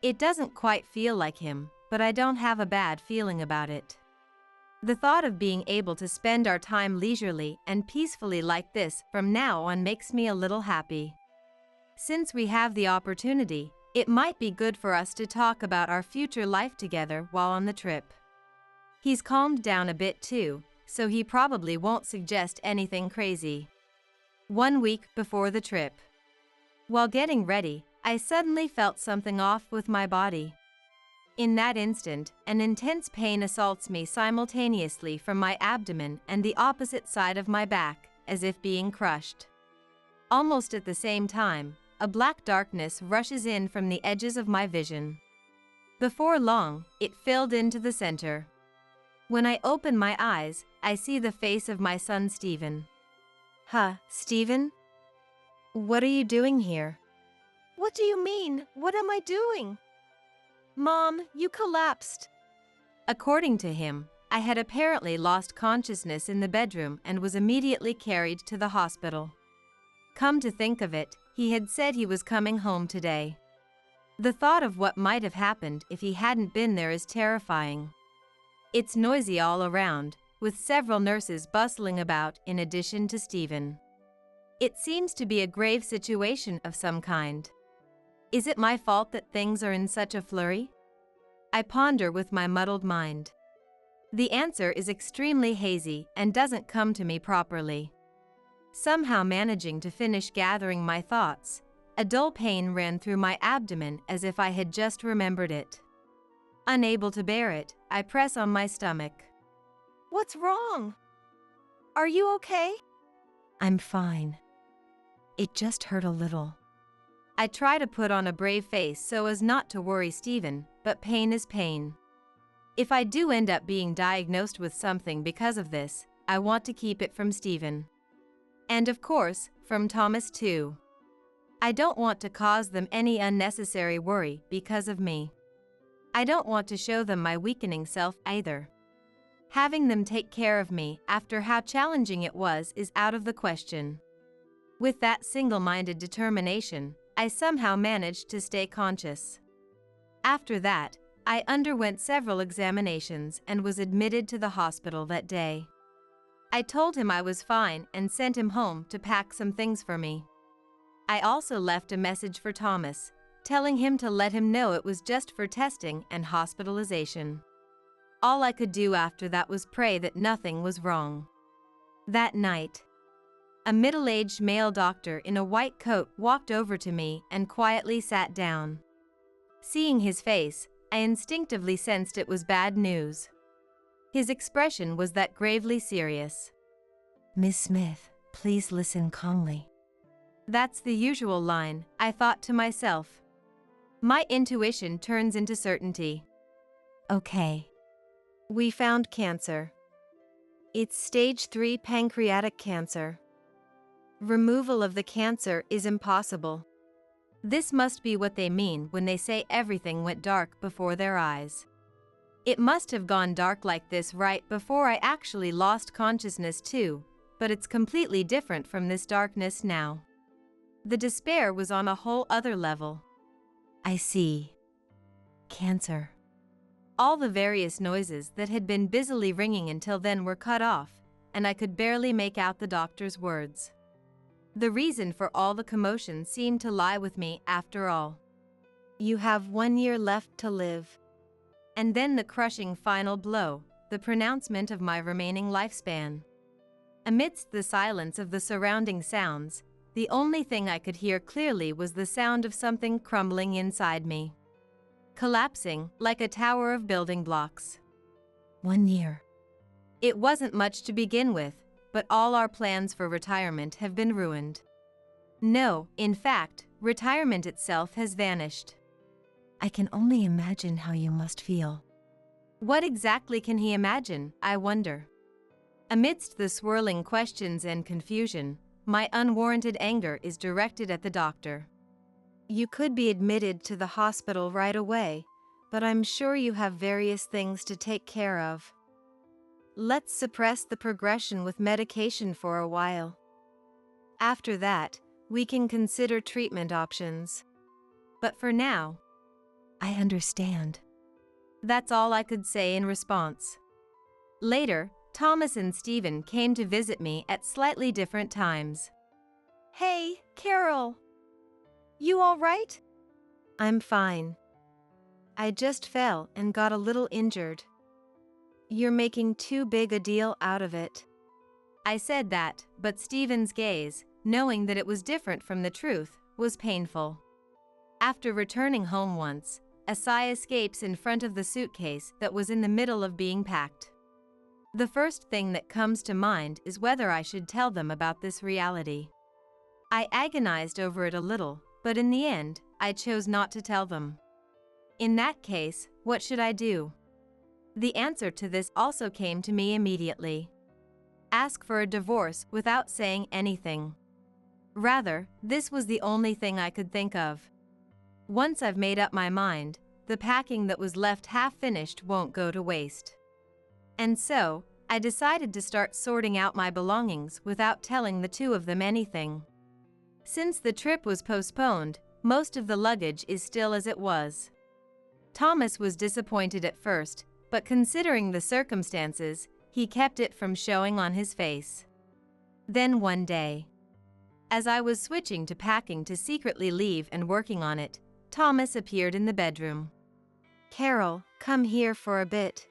It doesn't quite feel like him, but I don't have a bad feeling about it. The thought of being able to spend our time leisurely and peacefully like this from now on makes me a little happy. Since we have the opportunity, it might be good for us to talk about our future life together while on the trip. He's calmed down a bit too, so he probably won't suggest anything crazy. 1 week before the trip. While getting ready, I suddenly felt something off with my body. In that instant, an intense pain assaults me simultaneously from my abdomen and the opposite side of my back, as if being crushed. Almost at the same time, a black darkness rushes in from the edges of my vision. Before long, it filled into the center. When I open my eyes, I see the face of my son Stephen. Huh, Stephen? What are you doing here? What do you mean? What am I doing? Mom, you collapsed. According to him, I had apparently lost consciousness in the bedroom and was immediately carried to the hospital. Come to think of it, he had said he was coming home today. The thought of what might have happened if he hadn't been there is terrifying. It's noisy all around, with several nurses bustling about in addition to Stephen. It seems to be a grave situation of some kind. Is it my fault that things are in such a flurry? I ponder with my muddled mind. The answer is extremely hazy and doesn't come to me properly. Somehow managing to finish gathering my thoughts, a dull pain ran through my abdomen as if I had just remembered it. Unable to bear it, I press on my stomach. What's wrong? Are you okay? I'm fine. It just hurt a little. I try to put on a brave face so as not to worry Stephen, but pain is pain. If I do end up being diagnosed with something because of this, I want to keep it from Stephen. And of course, from Thomas too. I don't want to cause them any unnecessary worry because of me. I don't want to show them my weakening self either. Having them take care of me after how challenging it was is out of the question. With that single-minded determination, I somehow managed to stay conscious. After that, I underwent several examinations and was admitted to the hospital that day. I told him I was fine and sent him home to pack some things for me. I also left a message for Thomas, telling him to let him know it was just for testing and hospitalization. All I could do after that was pray that nothing was wrong. That night, a middle-aged male doctor in a white coat walked over to me and quietly sat down. Seeing his face, I instinctively sensed it was bad news. His expression was that gravely serious. Miss Smith, please listen calmly. That's the usual line, I thought to myself. My intuition turns into certainty. Okay. We found cancer. It's stage 3 pancreatic cancer. Removal of the cancer is impossible. This must be what they mean when they say everything went dark before their eyes. It must have gone dark like this right before I actually lost consciousness too, but it's completely different from this darkness now. The despair was on a whole other level. I see. Cancer. All the various noises that had been busily ringing until then were cut off, and I could barely make out the doctor's words. The reason for all the commotion seemed to lie with me after all. You have 1 year left to live. And then the crushing final blow, the pronouncement of my remaining lifespan. Amidst the silence of the surrounding sounds, the only thing I could hear clearly was the sound of something crumbling inside me. Collapsing like a tower of building blocks. 1 year. It wasn't much to begin with, but all our plans for retirement have been ruined. No, in fact, retirement itself has vanished. I can only imagine how you must feel. What exactly can he imagine, I wonder? Amidst the swirling questions and confusion, my unwarranted anger is directed at the doctor. You could be admitted to the hospital right away, but I'm sure you have various things to take care of. Let's suppress the progression with medication for a while. After that, we can consider treatment options. But for now, I understand. That's all I could say in response. Later, Thomas and Stephen came to visit me at slightly different times. Hey, Carol! You all right? I'm fine. I just fell and got a little injured. You're making too big a deal out of it. I said that, but Stephen's gaze, knowing that it was different from the truth, was painful. After returning home once, a sigh escapes in front of the suitcase that was in the middle of being packed. The first thing that comes to mind is whether I should tell them about this reality. I agonized over it a little, but in the end, I chose not to tell them. In that case, what should I do? The answer to this also came to me immediately. Ask for a divorce without saying anything. Rather, this was the only thing I could think of. Once I've made up my mind, the packing that was left half-finished won't go to waste. And so, I decided to start sorting out my belongings without telling the two of them anything. Since the trip was postponed, most of the luggage is still as it was. Thomas was disappointed at first, but considering the circumstances, he kept it from showing on his face. Then one day, as I was switching to packing to secretly leave and working on it, Thomas appeared in the bedroom. Carol, come here for a bit.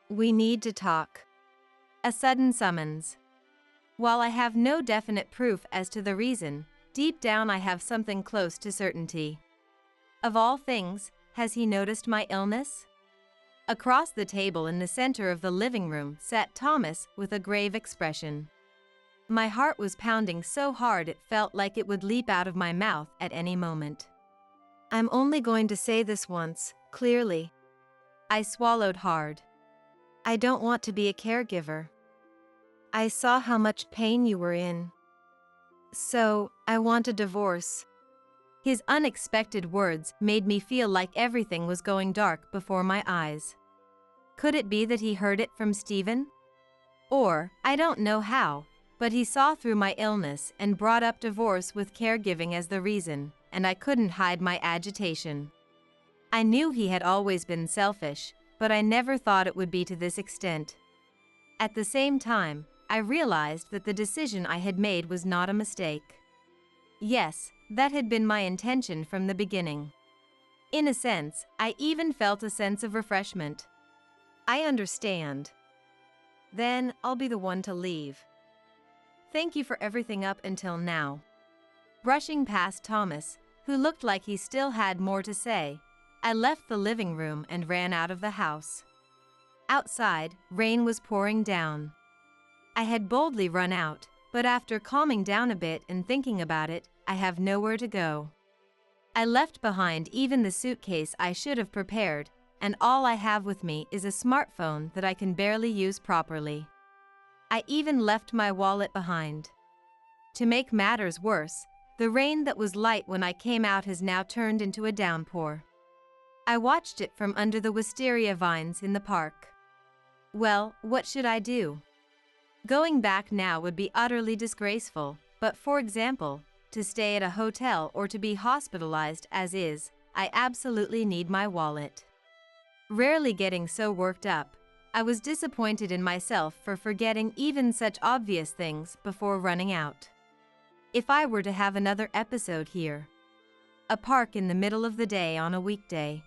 We need to talk. A sudden summons. While I have no definite proof as to the reason, deep down I have something close to certainty. Of all things, has he noticed my illness? Across the table in the center of the living room sat Thomas with a grave expression. My heart was pounding so hard it felt like it would leap out of my mouth at any moment. I'm only going to say this once, clearly. I swallowed hard. I don't want to be a caregiver. I saw how much pain you were in. So, I want a divorce. His unexpected words made me feel like everything was going dark before my eyes. Could it be that he heard it from Stephen? Or, I don't know how, but he saw through my illness and brought up divorce with caregiving as the reason, and I couldn't hide my agitation. I knew he had always been selfish, but I never thought it would be to this extent. At the same time, I realized that the decision I had made was not a mistake. Yes, that had been my intention from the beginning. In a sense, I even felt a sense of refreshment. I understand. Then I'll be the one to leave. Thank you for everything up until now. Brushing past Thomas, who looked like he still had more to say, I left the living room and ran out of the house. Outside, rain was pouring down. I had boldly run out, But after calming down a bit and thinking about it, I have nowhere to go. I left behind even the suitcase I should have prepared, and all I have with me is a smartphone that I can barely use properly. I even left my wallet behind. To make matters worse, the rain that was light when I came out has now turned into a downpour. I watched it from under the wisteria vines in the park. Well, what should I do? Going back now would be utterly disgraceful, but for example, to stay at a hotel or to be hospitalized as is, I absolutely need my wallet. Rarely getting so worked up, I was disappointed in myself for forgetting even such obvious things before running out. If I were to have another episode here. A park in the middle of the day on a weekday.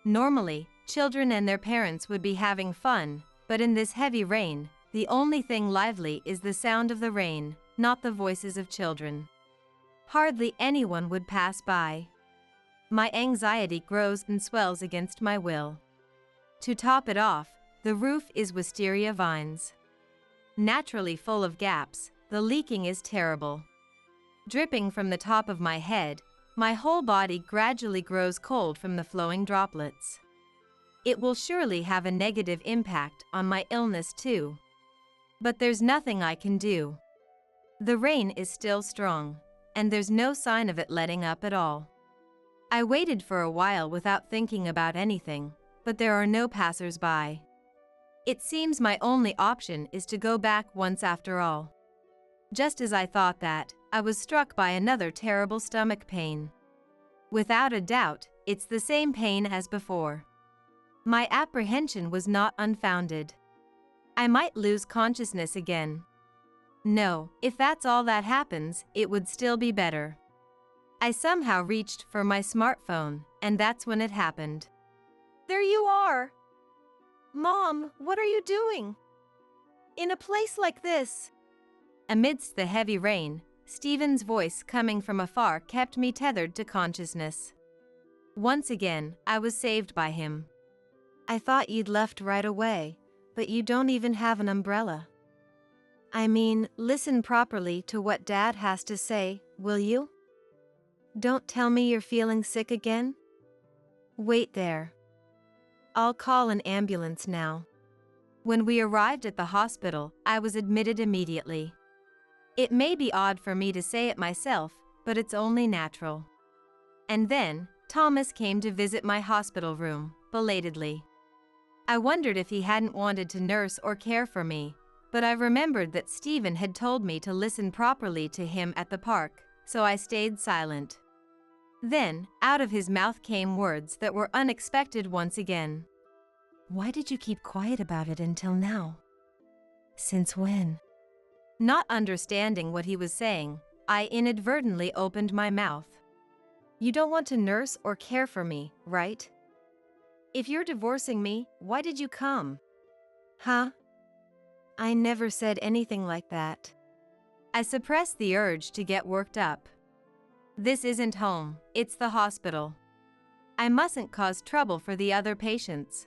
Normally, children and their parents would be having fun, but in this heavy rain, the only thing lively is the sound of the rain, not the voices of children. Hardly anyone would pass by. My anxiety grows and swells against my will. To top it off, the roof is wisteria vines. Naturally full of gaps, the leaking is terrible. Dripping from the top of my head, my whole body gradually grows cold from the flowing droplets. It will surely have a negative impact on my illness too. But there's nothing I can do. The rain is still strong, and there's no sign of it letting up at all. I waited for a while without thinking about anything, but there are no passers-by. It seems my only option is to go back once after all. Just as I thought that, I was struck by another terrible stomach pain. Without a doubt, it's the same pain as before. My apprehension was not unfounded. I might lose consciousness again. No, if that's all that happens, it would still be better. I somehow reached for my smartphone, and that's when it happened. There you are! Mom, what are you doing? In a place like this? Amidst the heavy rain, Stephen's voice coming from afar kept me tethered to consciousness. Once again, I was saved by him. I thought you'd left right away, but you don't even have an umbrella. I mean, listen properly to what Dad has to say, will you? Don't tell me you're feeling sick again. Wait there. I'll call an ambulance now. When we arrived at the hospital, I was admitted immediately. It may be odd for me to say it myself, but it's only natural. And then, Thomas came to visit my hospital room, belatedly. I wondered if he hadn't wanted to nurse or care for me, but I remembered that Stephen had told me to listen properly to him at the park, so I stayed silent. Then, out of his mouth came words that were unexpected once again. Why did you keep quiet about it until now? Since when? Not understanding what he was saying, I inadvertently opened my mouth. You don't want to nurse or care for me, right? If you're divorcing me, why did you come? Huh? I never said anything like that. I suppressed the urge to get worked up. This isn't home, it's the hospital. I mustn't cause trouble for the other patients.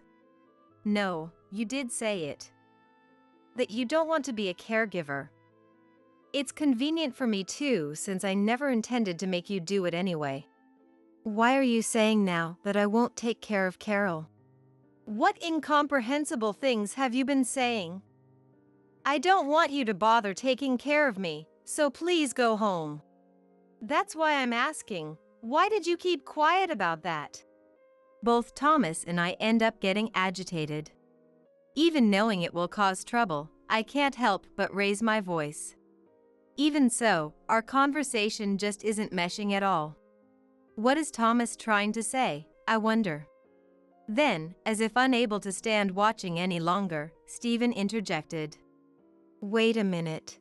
No, you did say it. That you don't want to be a caregiver. It's convenient for me too, since I never intended to make you do it anyway. Why are you saying now that I won't take care of Carol? What incomprehensible things have you been saying? I don't want you to bother taking care of me, so please go home. That's why I'm asking, why did you keep quiet about that? Both Thomas and I end up getting agitated. Even knowing it will cause trouble, I can't help but raise my voice. Even so, our conversation just isn't meshing at all. What is Thomas trying to say, I wonder? Then, as if unable to stand watching any longer, Stephen interjected. Wait a minute.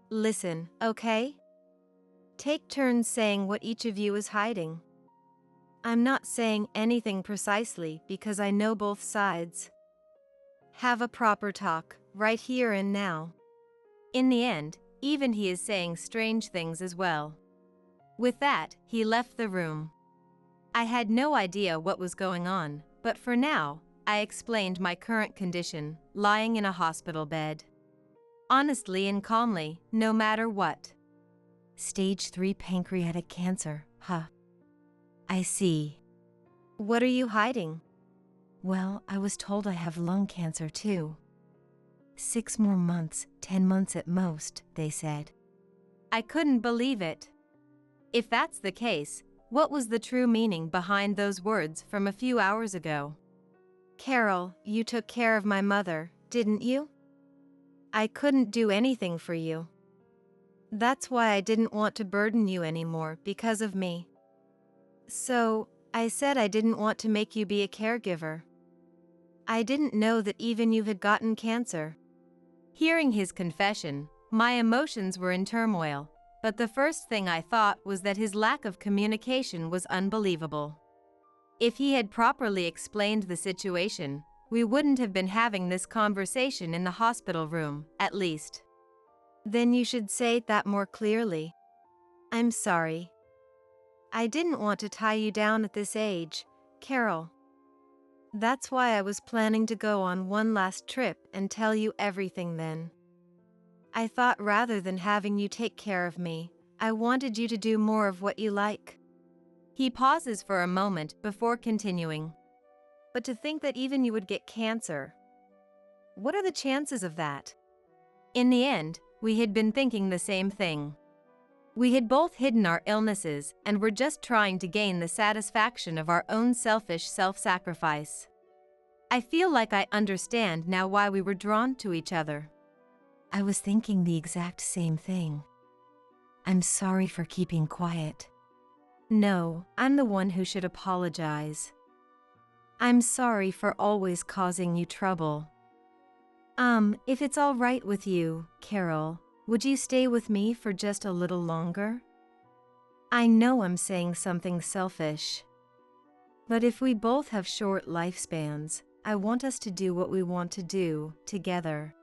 Listen, okay? Take turns saying what each of you is hiding. I'm not saying anything precisely because I know both sides. Have a proper talk, right here and now. In the end, even he is saying strange things as well. With that, he left the room. I had no idea what was going on, but for now, I explained my current condition, lying in a hospital bed. honestly and calmly, no matter what. Stage 3 pancreatic cancer, huh? I see. What are you hiding? Well, I was told I have lung cancer too. 6 more months, 10 months at most, they said. I couldn't believe it. If that's the case, what was the true meaning behind those words from a few hours ago? Carol, you took care of my mother, didn't you? I couldn't do anything for you. That's why I didn't want to burden you anymore because of me. So, I said I didn't want to make you be a caregiver. I didn't know that even you had gotten cancer. Hearing his confession, my emotions were in turmoil, but the first thing I thought was that his lack of communication was unbelievable. If he had properly explained the situation, we wouldn't have been having this conversation in the hospital room, at least. Then you should say that more clearly. I'm sorry. I didn't want to tie you down at this age, Carol. That's why I was planning to go on one last trip and tell you everything then. I thought rather than having you take care of me, I wanted you to do more of what you like. He pauses for a moment before continuing. But to think that even you would get cancer. What are the chances of that? In the end, we had been thinking the same thing. We had both hidden our illnesses and were just trying to gain the satisfaction of our own selfish self-sacrifice. I feel like I understand now why we were drawn to each other. I was thinking the exact same thing. I'm sorry for keeping quiet. No, I'm the one who should apologize. I'm sorry for always causing you trouble. If it's all right with you, Carol, would you stay with me for just a little longer? I know I'm saying something selfish. But if we both have short lifespans, I want us to do what we want to do, together.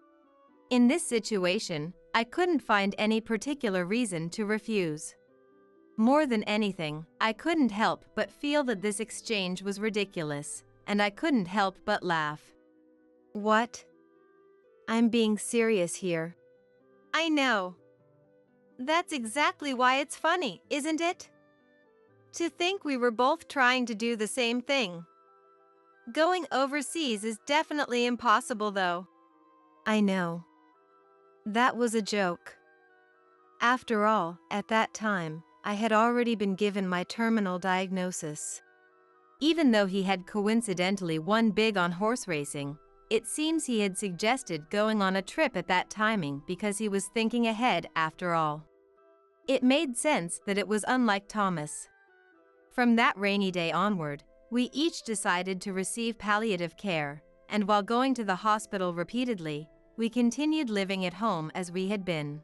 In this situation, I couldn't find any particular reason to refuse. More than anything, I couldn't help but feel that this exchange was ridiculous, and I couldn't help but laugh. What? I'm being serious here. I know. That's exactly why it's funny, isn't it? To think we were both trying to do the same thing. Going overseas is definitely impossible, though. I know. That was a joke. After all, at that time, I had already been given my terminal diagnosis. Even though he had coincidentally won big on horse racing, it seems he had suggested going on a trip at that timing because he was thinking ahead after all. It made sense that it was unlike Thomas. From that rainy day onward, we each decided to receive palliative care, and while going to the hospital repeatedly, we continued living at home as we had been.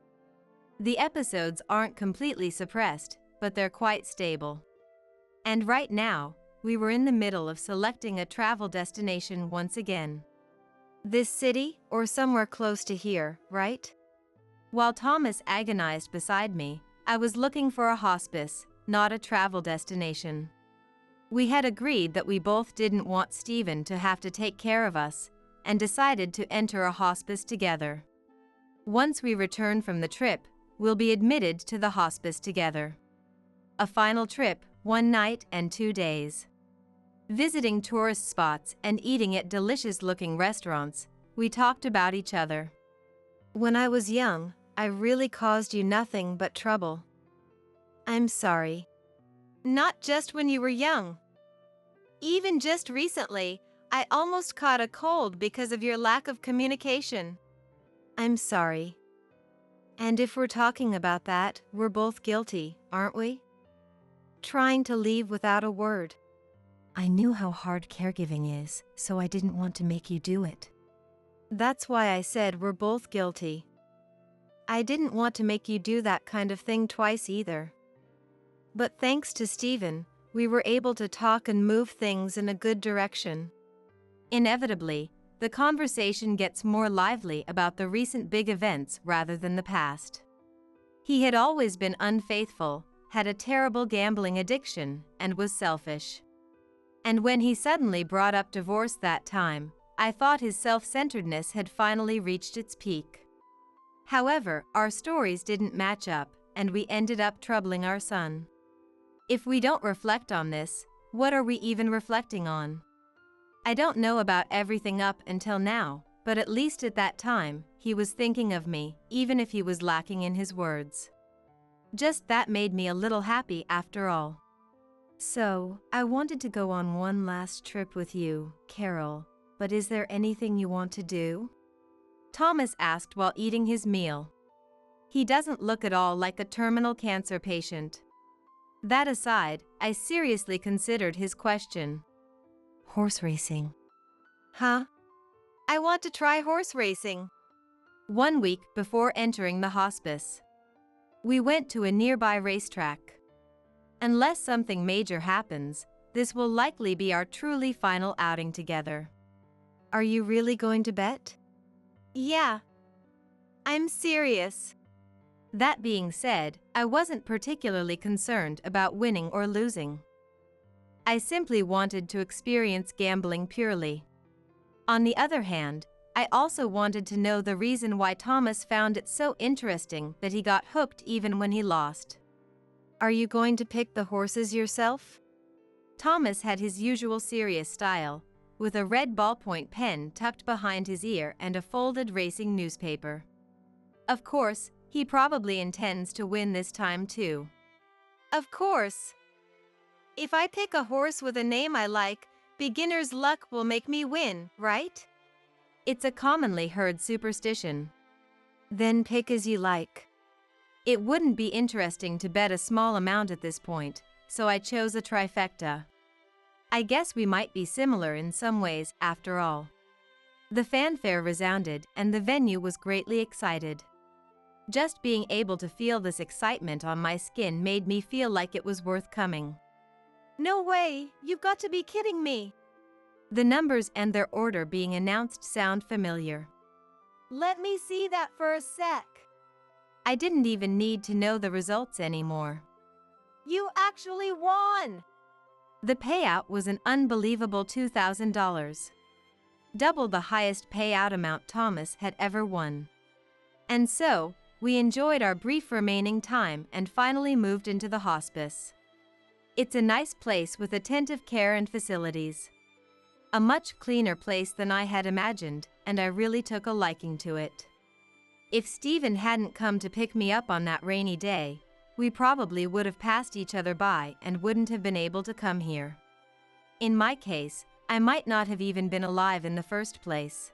The episodes aren't completely suppressed, but they're quite stable. And right now, we were in the middle of selecting a travel destination once again. This city, or somewhere close to here, right? While Thomas agonized beside me, I was looking for a hospice, not a travel destination. We had agreed that we both didn't want Stephen to have to take care of us, and decided to enter a hospice together. Once we return from the trip, we'll be admitted to the hospice together. A final trip, 1 night and 2 days. Visiting tourist spots and eating at delicious-looking restaurants, we talked about each other. When I was young, I really caused you nothing but trouble. I'm sorry. Not just when you were young. Even just recently, I almost caught a cold because of your lack of communication. I'm sorry. And if we're talking about that, we're both guilty, aren't we? Trying to leave without a word. I knew how hard caregiving is, so I didn't want to make you do it. That's why I said we're both guilty. I didn't want to make you do that kind of thing twice either. But thanks to Stephen, we were able to talk and move things in a good direction. Inevitably, the conversation gets more lively about the recent big events rather than the past. He had always been unfaithful, had a terrible gambling addiction, and was selfish. And when he suddenly brought up divorce that time, I thought his self-centeredness had finally reached its peak. However, our stories didn't match up, and we ended up troubling our son. If we don't reflect on this, what are we even reflecting on? I don't know about everything up until now, but at least at that time, he was thinking of me, even if he was lacking in his words. Just that made me a little happy after all. So, I wanted to go on one last trip with you, Carol, but is there anything you want to do? Thomas asked while eating his meal. He doesn't look at all like a terminal cancer patient. That aside, I seriously considered his question. Horse racing. Huh? I want to try horse racing. 1 week before entering the hospice, we went to a nearby racetrack. Unless something major happens, this will likely be our truly final outing together. Are you really going to bet? Yeah. I'm serious. That being said, I wasn't particularly concerned about winning or losing. I simply wanted to experience gambling purely. On the other hand, I also wanted to know the reason why Thomas found it so interesting that he got hooked even when he lost. Are you going to pick the horses yourself? Thomas had his usual serious style, with a red ballpoint pen tucked behind his ear and a folded racing newspaper. Of course, he probably intends to win this time too. Of course. If I pick a horse with a name I like, beginner's luck will make me win, right? It's a commonly heard superstition. Then pick as you like. It wouldn't be interesting to bet a small amount at this point, so I chose a trifecta. I guess we might be similar in some ways, after all. The fanfare resounded, and the venue was greatly excited. Just being able to feel this excitement on my skin made me feel like it was worth coming. No way! You've got to be kidding me! The numbers and their order being announced sound familiar. Let me see that for a sec. I didn't even need to know the results anymore. You actually won! The payout was an unbelievable $2,000. Double the highest payout amount Thomas had ever won. And so, we enjoyed our brief remaining time and finally moved into the hospice. It's a nice place with attentive care and facilities. A much cleaner place than I had imagined, and I really took a liking to it. If Stephen hadn't come to pick me up on that rainy day, we probably would have passed each other by and wouldn't have been able to come here. In my case, I might not have even been alive in the first place.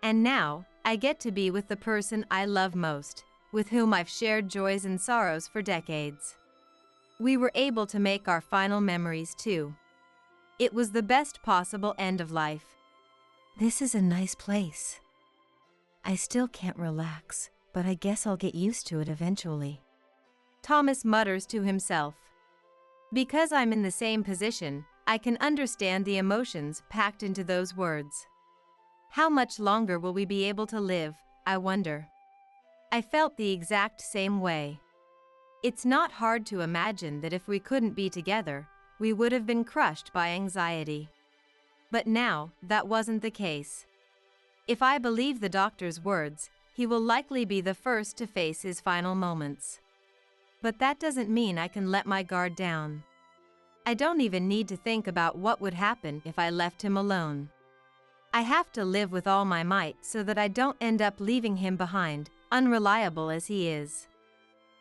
And now, I get to be with the person I love most, with whom I've shared joys and sorrows for decades. We were able to make our final memories too. It was the best possible end of life. This is a nice place. I still can't relax, but I guess I'll get used to it eventually. Thomas mutters to himself. Because I'm in the same position, I can understand the emotions packed into those words. How much longer will we be able to live, I wonder? I felt the exact same way. It's not hard to imagine that if we couldn't be together, we would have been crushed by anxiety. But now, that wasn't the case. If I believe the doctor's words, he will likely be the first to face his final moments. But that doesn't mean I can let my guard down. I don't even need to think about what would happen if I left him alone. I have to live with all my might so that I don't end up leaving him behind, unreliable as he is.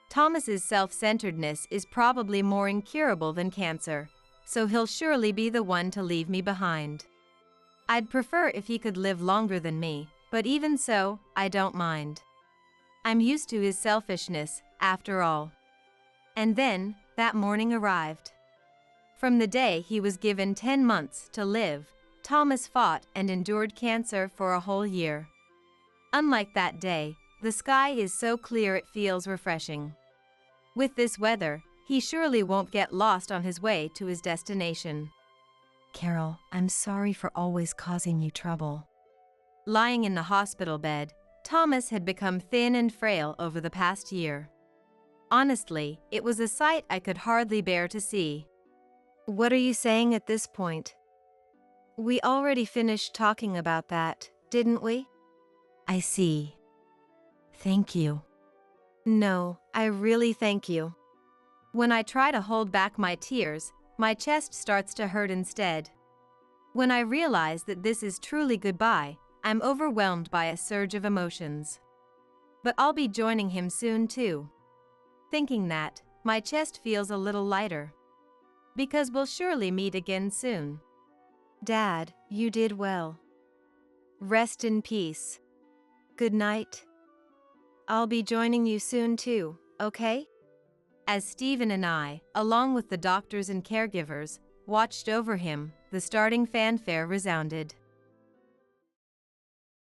Thomas's self-centeredness is probably more incurable than cancer, so he'll surely be the one to leave me behind. I'd prefer if he could live longer than me, but even so, I don't mind. I'm used to his selfishness, after all. And then, that morning arrived. From the day he was given 10 months to live, Thomas fought and endured cancer for a whole year. Unlike that day, the sky is so clear it feels refreshing. With this weather, he surely won't get lost on his way to his destination. Carol, I'm sorry for always causing you trouble. Lying in the hospital bed, Thomas had become thin and frail over the past year. Honestly, it was a sight I could hardly bear to see. What are you saying at this point? We already finished talking about that, didn't we? I see. Thank you. No, I really thank you. When I try to hold back my tears, my chest starts to hurt instead. When I realize that this is truly goodbye, I'm overwhelmed by a surge of emotions. But I'll be joining him soon too. Thinking that, my chest feels a little lighter. Because we'll surely meet again soon. Dad, you did well. Rest in peace. Good night. I'll be joining you soon too, okay? As Stephen and I, along with the doctors and caregivers, watched over him, the starting fanfare resounded.